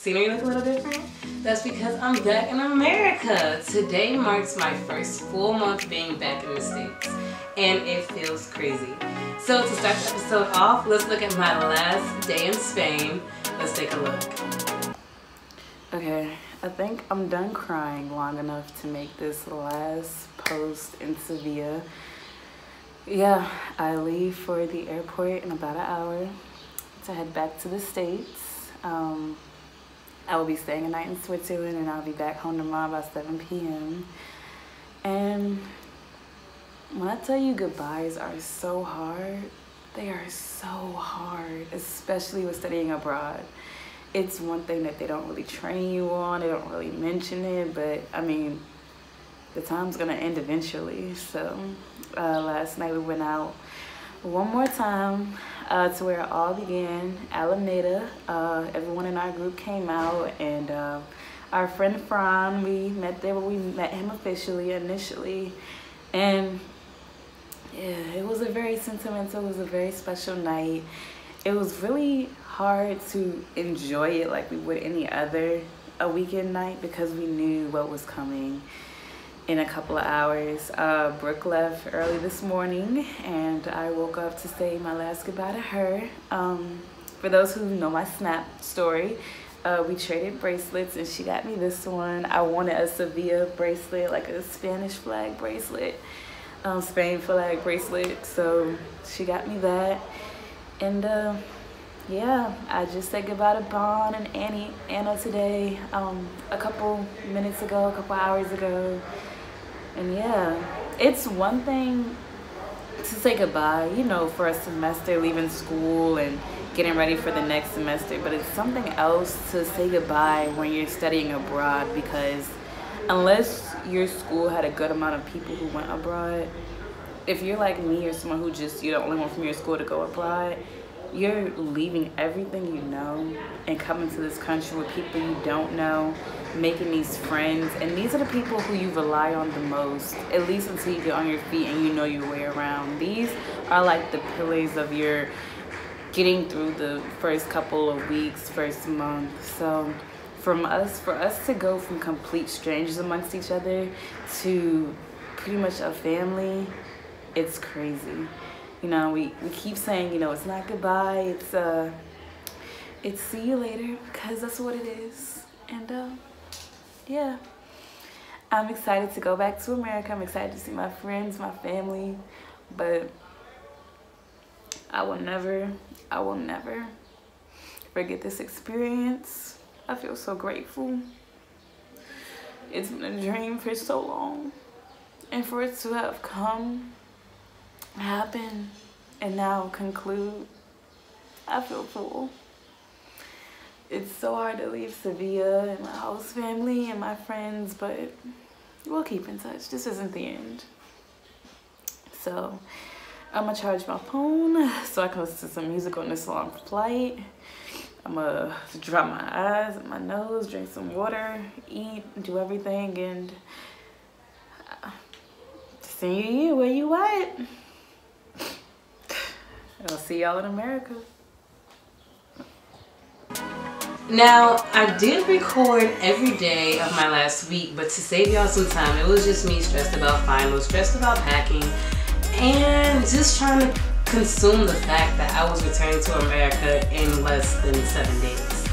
scenery look a little different? That's because I'm back in America. Today marks my first full month being back in the States, and it feels crazy. So to start the episode off, let's look at my last day in Spain. Let's take a look. Okay, I think I'm done crying long enough to make this last post in Sevilla. Yeah, I leave for the airport in about an hour to head back to the States. I will be staying a night in Switzerland, and I'll be back home tomorrow about 7 p.m. And when I tell you goodbyes are so hard, they are so hard, especially with studying abroad. It's one thing that they don't really train you on, they don't really mention it, but I mean, the time's gonna end eventually. So last night we went out one more time to where it all began, Alameda. Everyone in our group came out, and our friend Fran, we met there where we met him officially initially. And yeah, it was a very sentimental, it was a very special night. It was really hard to enjoy it like we would any other weekend night because we knew what was coming in a couple of hours. Brooke left early this morning, and I woke up to say my last goodbye to her. For those who know my Snap story, we traded bracelets, and she got me this one. I wanted a Sevilla bracelet, like a Spanish flag bracelet, Spain flag bracelet, so she got me that. And yeah, I just said goodbye to Bon and Anna today, a couple minutes ago, a couple hours ago. And yeah, it's one thing to say goodbye, you know, for a semester, leaving school and getting ready for the next semester, but it's something else to say goodbye when you're studying abroad, because unless your school had a good amount of people who went abroad, if you're like me or someone who just, you're the only one from your school to go abroad, you're leaving everything you know and coming to this country with people you don't know, making these friends, and these are the people who you rely on the most, at least until you get on your feet and you know your way around. These are like the pillars of your getting through the first couple of weeks, first month. So for us to go from complete strangers amongst each other to pretty much a family, it's crazy. You know, we keep saying, you know, it's not goodbye, it's see you later, because that's what it is. And yeah, I'm excited to go back to America. I'm excited to see my friends, my family, but I will never forget this experience. I feel so grateful. It's been a dream for so long, and for it to have happen and now conclude, I feel full. It's so hard to leave Sevilla and my host family and my friends, but we'll keep in touch. This isn't the end. So I'm gonna charge my phone so I can listen to some music on this long flight. I'm gonna drop my eyes and my nose, drink some water, eat, do everything, and see you where you at. I'll see y'all in America. Now, I did record every day of my last week, but to save y'all some time, it was just me stressed about finals, stressed about packing, and just trying to consume the fact that I was returning to America in less than 7 days.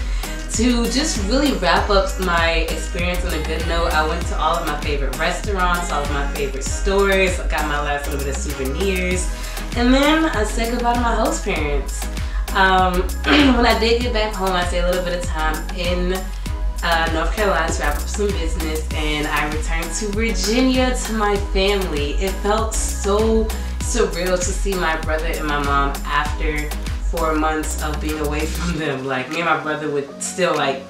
To just really wrap up my experience on a good note, I went to all of my favorite restaurants, all of my favorite stores, I got my last little bit of souvenirs, and then I said goodbye to my host parents. When I did get back home, I stayed a little bit of time in North Carolina to wrap up some business, and I returned to Virginia to my family. It felt so surreal to see my brother and my mom after 4 months of being away from them. Like, me and my brother would still like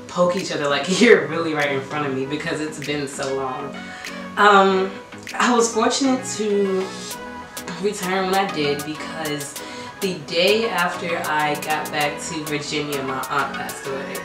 poke each other like you're really right in front of me because it's been so long. I was fortunate to return when I did, because the day after I got back to Virginia, my aunt passed away.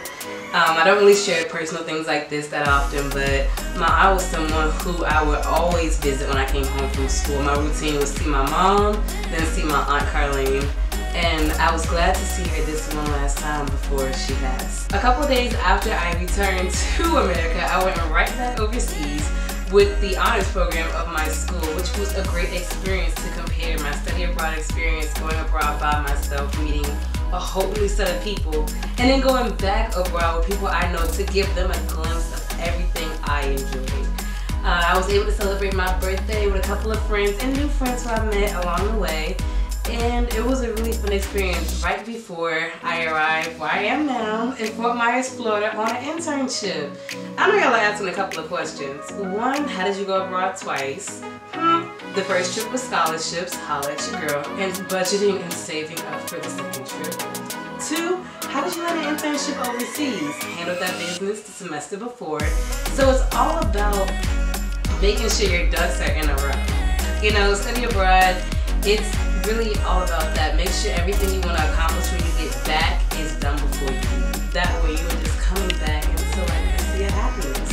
I don't really share personal things like this that often, but my aunt was someone who I would always visit when I came home from school. My routine was see my mom, then see my Aunt Carlene, and I was glad to see her this one last time before she passed. A couple days after I returned to America, I went right back overseas with the honors program of my school, which was a great experience to compare my study abroad experience, going abroad by myself, meeting a whole new set of people, and then going back abroad with people I know to give them a glimpse of everything I enjoyed. I was able to celebrate my birthday with a couple of friends and new friends who I met along the way, and it was a really fun experience right before I arrived where I am now in Fort Myers, Florida on an internship. I know y'all are asking a couple of questions. One, how did you go abroad twice? The first trip was scholarships, holla at your girl, and budgeting and saving up for the second trip. Two, how did you land an internship overseas? Handled that business the semester before. So it's all about making sure your ducks are in a row. You know, study abroad, it's really all about that. Make sure everything you want to accomplish when you get back is done before you leave. That way you are just coming back into like a sea of happiness.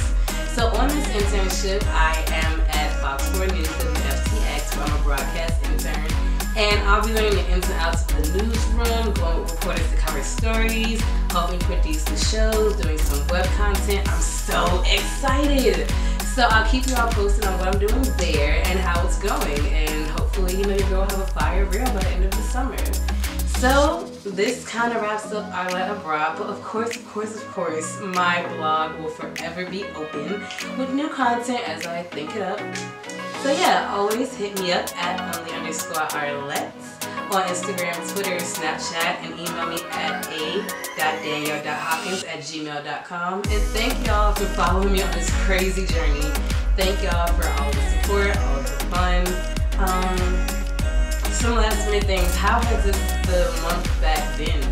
So on this internship, I am at Fox 4 News WFTX, where I'm a broadcast intern. And I'll be learning the ins and outs of the newsroom, going with reporters to cover stories, helping produce the shows, doing some web content. I'm so excited! So I'll keep you all posted on what I'm doing there and how it's going. And hopefully, you know, your girl will have a fire reel by the end of the summer. So this kind of wraps up Arlette Abroad, but of course, my blog will forever be open with new content as I think it up. So yeah, always hit me up at @only_Arlette on Instagram, Twitter, Snapchat, and email me at a.danielle.hopkins@gmail.com. And thank y'all for following me on this crazy journey. Thank y'all for all the support, all the fun. Some last minute things. How has the month back been?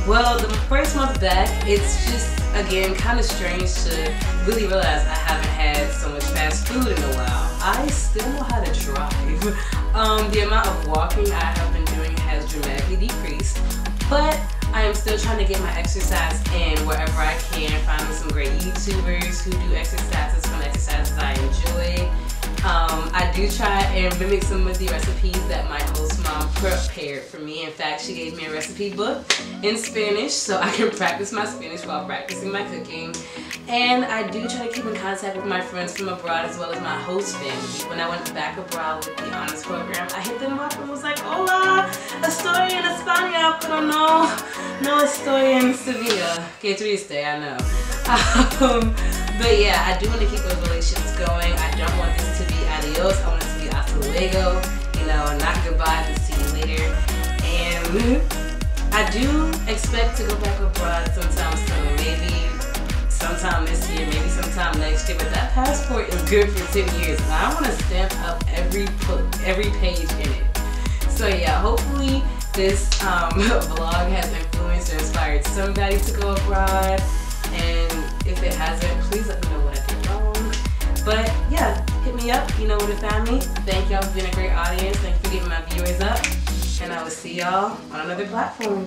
Well, the first month back, it's just, again, kind of strange to really realize I haven't had so much fast food in a while. I still know how to drive. The amount of walking I have been doing has dramatically decreased, but I am still trying to get my exercise in wherever I can, finding some great YouTubers who do exercises, fun exercises I enjoy. I do try and mimic some of the recipes that my host mom prepared for me. In fact, she gave me a recipe book in Spanish so I can practice my Spanish while practicing my cooking. And I do try to keep in contact with my friends from abroad as well as my host family. When I went back abroad with the honors program, I hit them up and was like, hola, estoy en España, pero no estoy en Sevilla. Que triste, I know. But yeah, I do want to keep those relations going. I don't want this to be adios. I want it to be hasta luego. You know, not goodbye, just see you later. And I do expect to go back abroad sometime soon. Maybe sometime this year, maybe sometime next year. But that passport is good for 10 years. And I want to stamp up every page in it. So yeah, hopefully this vlog has influenced or inspired somebody to go abroad. And if it hasn't, please let me know what I did wrong. But yeah, hit me up, you know where to find me. Thank y'all for being a great audience. Thank you for getting my viewers up. And I will see y'all on another platform.